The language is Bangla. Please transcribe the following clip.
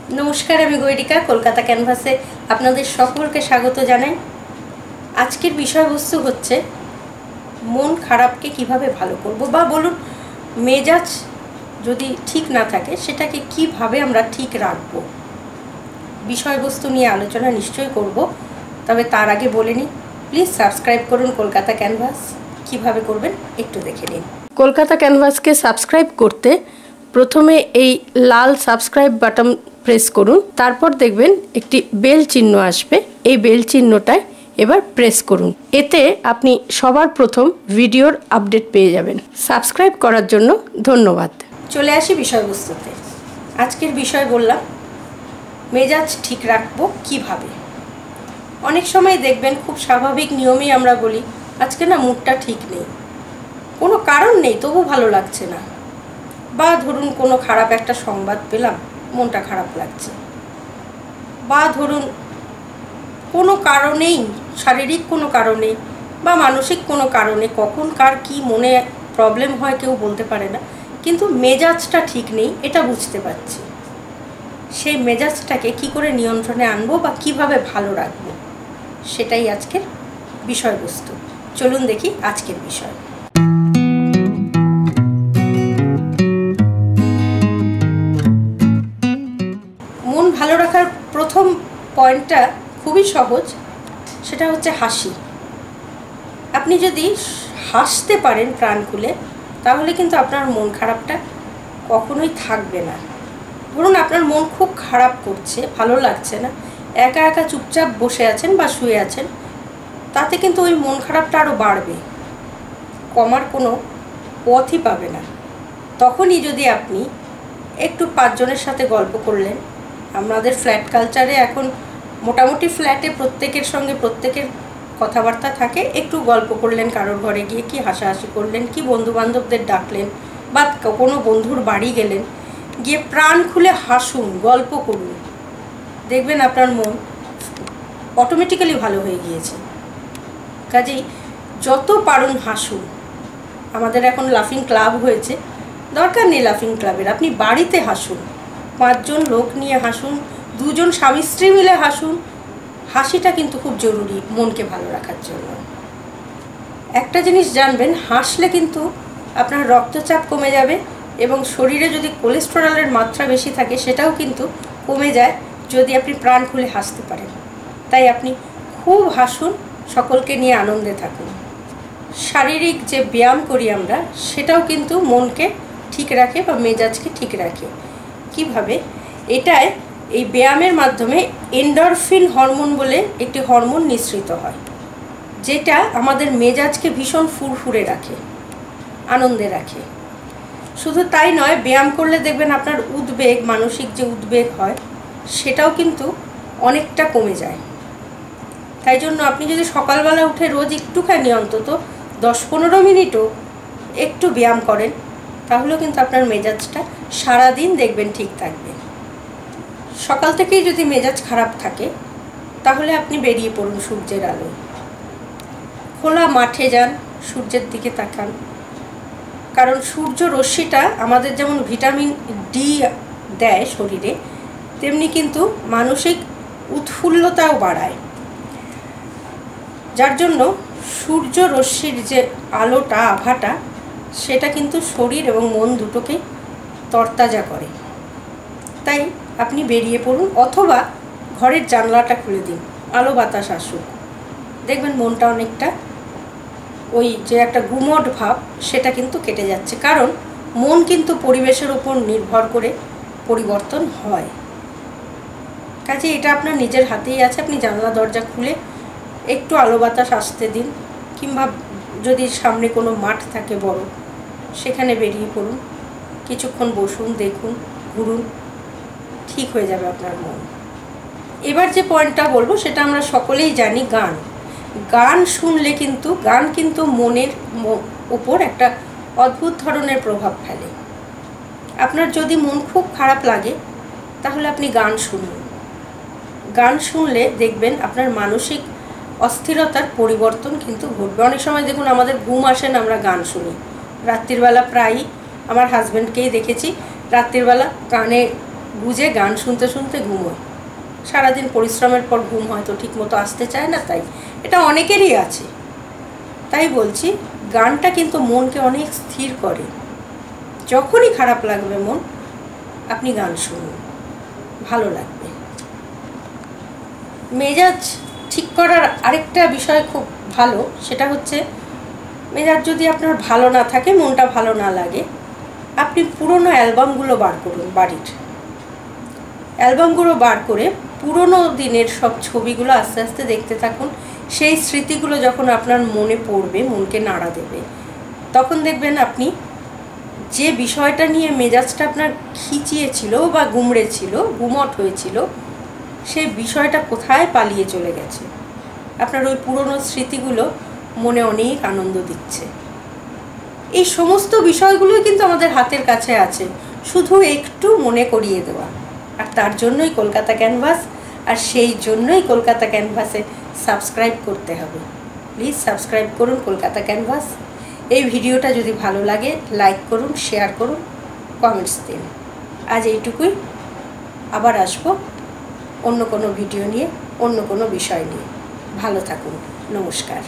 नमस्कार, आमी गौरिका कलकाता कैनभासे आपनादेर सकलके स्वागत जानाई। आजकेर विषयबस्तु होच्छे मन खारापके किभाबे भालो करबो बा बोलुन मेजाज यदि ठीक ना थाके सेटाके किभाबे आमरा ठीक राखबो। विषयबस्तु निये आलोचना निश्चय करब, तबे तार आगे बोले निই प्लिज सबस्क्राइब करुन कलकाता कैनभास। किभाबे करबेन एकटु देखे निन। कलकाता कैनभासके सबस्क्राइब करते प्रथमे এই लाल सबस्क्राइब बाटन प्रेस करुन, तारपर देखबेन एकटी बेल चिन्ह आसबे। এই बेल चिन्हटाয় এবার প্রেস করুন। এতে আপনি সবার প্রথম ভিডিওর আপডেট পেয়ে যাবেন। সাবস্ক্রাইব করার জন্য ধন্যবাদ। চলে আসি বিষয়বস্তুতে। আজকের বিষয় বললাম মেজাজ ঠিক রাখবো কিভাবে। অনেক সময় দেখবেন খুব স্বাভাবিক নিয়মেই আমরা বলি আজকে না মুডটা ঠিক নেই, কোনো কারণ নেই তবু ভালো লাগছে না, বা ধরুন কোনো খারাপ একটা সংবাদ পেলাম মনটা খারাপ লাগছে, বা ধরুন কোনো কারণেই শারীরিক কোনো কারণে বা মানসিক কোনো কারণে কখন কার কি মনে প্রবলেম হয় কেউ বলতে পারে না, কিন্তু মেজাজটা ঠিক নেই এটা বুঝতে পারছি। সেই মেজাজটাকে কি করে নিয়ন্ত্রণে আনবো বা কিভাবে ভালো রাখবো সেটাই আজকের বিষয়বস্তু। চলুন দেখি আজকের বিষয়। মন ভালো রাখার প্রথম পয়েন্টটা খুবই সহজ, সেটা হচ্ছে হাসি। আপনি যদি হাসতে পারেন প্রাণ খুলে তাহলে কিন্তু আপনার মন খারাপটা কখনোই থাকবে না। ধরুন আপনার মন খুব খারাপ করছে, ভালো লাগছে না, একা একা চুপচাপ বসে আছেন বা শুয়ে আছেন, তাতে কিন্তু ওই মন খারাপটা আরও বাড়বে, কমার কোনো পথই পাবে না। তখনই যদি আপনি একটু পাঁচজনের সাথে গল্প করলেন, আমাদের ফ্ল্যাট কালচারে এখন মোটামুটি ফ্ল্যাটে প্রত্যেকের সঙ্গে প্রত্যেকের কথাবার্তা থাকে, একটু গল্প করলেন, কারোর ঘরে গিয়ে কি হাসাহাসি করলেন, কি বন্ধুবান্ধবদের ডাকলেন বা কোনো বন্ধুর বাড়ি গেলেন, গিয়ে প্রাণ খুলে হাসুন, গল্প করুন, দেখবেন আপনার মন অটোমেটিক্যালি ভালো হয়ে গিয়েছে। কাজেই যত পারুন হাসুন। আমাদের এখন লাফিং ক্লাব হয়েছে, দরকার নেই লাফিং ক্লাবের, আপনি বাড়িতে হাসুন, পাঁচজন লোক নিয়ে হাসুন, দুজন স্বামী স্ত্রী মিলে হাসুন। হাসিটা কিন্তু খুব জরুরি মনকে ভালো রাখার জন্য। একটা জিনিস জানবেন, হাসলে কিন্তু আপনার রক্তচাপ কমে যাবে এবং শরীরে যদি কোলেস্টেরলের মাত্রা বেশি থাকে সেটাও কিন্তু কমে যায় যদি আপনি প্রাণ খুলে হাসতে পারেন। তাই আপনি খুব হাসুন, সকলকে নিয়ে আনন্দে থাকুন। শারীরিক যে ব্যায়াম করি আমরা সেটাও কিন্তু মনকে ঠিক রাখে বা মেজাজকে ঠিক রাখে। কিভাবে? এটায় এই ব্যায়ামের মাধ্যমে এন্ডরফিন হরমোন বলে একটি হরমোন নিঃসৃত হয়, যেটা আমাদের মেজাজকে ভীষণ ফুরফুরে রাখে, আনন্দে রাখে। শুধু তাই নয়, ব্যায়াম করলে দেখবেন আপনার উদ্বেগ, মানসিক যে উদ্বেগ হয় সেটাও কিন্তু অনেকটা কমে যায়। তাই জন্য আপনি যদি সকালবেলা উঠে রোজ একটুখানি অন্তত 10-15 মিনিটও একটু ব্যায়াম করেন তাহলেও কিন্তু আপনার মেজাজটা সারাদিন দেখবেন ঠিক থাকবে। সকাল থেকেই যদি মেজাজ খারাপ থাকে তাহলে আপনি বেরিয়ে পড়ুন সূর্যের আলোয়, খোলা মাঠে যান, সূর্যের দিকে তাকান, কারণ সূর্য রশ্মিটা আমাদের যেমন ভিটামিন ডি দেয় শরীরে, তেমনি কিন্তু মানসিক উৎফুল্লতাও বাড়ায়। যার জন্য সূর্য রশ্মির যে আলোটা, আভাটা, সেটা কিন্তু শরীর এবং মন দুটোকে তরতাজা করে। তাই আপনি বেরিয়ে পড়ুন অথবা ঘরের জানলাটা খুলে দিন, আলো বাতাস আসুক, দেখবেন মনটা অনেকটা ওই যে একটা গুমট ভাব সেটা কিন্তু কেটে যাচ্ছে। কারণ মন কিন্তু পরিবেশের উপর নির্ভর করে পরিবর্তন হয়। কাজে এটা আপনার নিজের হাতেই আছে। আপনি জানলা দরজা খুলে একটু আলো বাতাস আসতে দিন, কিংবা যদি সামনে কোনো মাঠ থাকে বড় সেখানে বেরিয়ে পড়ুন, কিছুক্ষণ বসুন, দেখুন, ঘুরুন, ঠিক হয়ে যাবে আপনার মন। এবার যে পয়েন্টটা বলবো সেটা আমরা সকলেই জানি, গান। গান শুনলে কিন্তু গান কিন্তু মনের উপর একটা অদ্ভুত ধরনের প্রভাব ফেলে। আপনার যদি মন খুব খারাপ লাগে তাহলে আপনি গান শুনুন। গান শুনলে দেখবেন আপনার মানসিক অস্থিরতার পরিবর্তন কিন্তু ঘটবে। অনেক সময় দেখুন আমাদের ঘুম আসে না, আমরা গান শুনি রাত্রিবেলা। প্রায়ই আমার হাজব্যান্ডকেই দেখেছি রাত্রিবেলা কানে গুজে গান শুনতে শুনতে ঘুমোয়। সারাদিন পরিশ্রমের পর ঘুম হয়তো ঠিক মতো আসতে চায় না, তাই এটা অনেকেরই আছে। তাই বলছি, গানটা কিন্তু মনকে অনেক স্থির করে। যখনই খারাপ লাগবে মন, আপনি গান শুনুন, ভালো লাগবে। মেজাজ ঠিক করার আরেকটা বিষয় খুব ভালো, সেটা হচ্ছে মেজাজ যদি আপনার ভালো না থাকে, মনটা ভালো না লাগে, আপনি পুরনো অ্যালবামগুলো বার করুন। বাড়ির অ্যালবামগুলো বার করে পুরনো দিনের সব ছবিগুলো আস্তে আস্তে দেখতে থাকুন। সেই স্মৃতিগুলো যখন আপনার মনে পড়বে, মনকে নাড়া দেবে, তখন দেখবেন আপনি যে বিষয়টা নিয়ে মেজাজটা আপনার খিচিয়েছিল বা গুমড়েছিল, গুমট হয়েছিল, সেই বিষয়টা কোথায় পালিয়ে চলে গেছে। আপনার ওই পুরনো স্মৃতিগুলো মনে অনেক আনন্দ দিচ্ছে। এই সমস্ত বিষয়গুলোই কিন্তু আমাদের হাতের কাছে আছে, শুধু একটু মনে করিয়ে দেওয়া। আর তার জন্যই কলকাতা ক্যানভাস, আর সেই জন্যই কলকাতা ক্যানভাসে সাবস্ক্রাইব করতে হবে। প্লিজ সাবস্ক্রাইব করুন কলকাতা ক্যানভাস। এই ভিডিওটা যদি ভালো লাগে লাইক করুন, শেয়ার করুন, কমেন্টস দিন। আজ এইটুকুই, আবার আসবো অন্য কোনো ভিডিও নিয়ে, অন্য কোনো বিষয় নিয়ে। ভালো থাকুন, নমস্কার।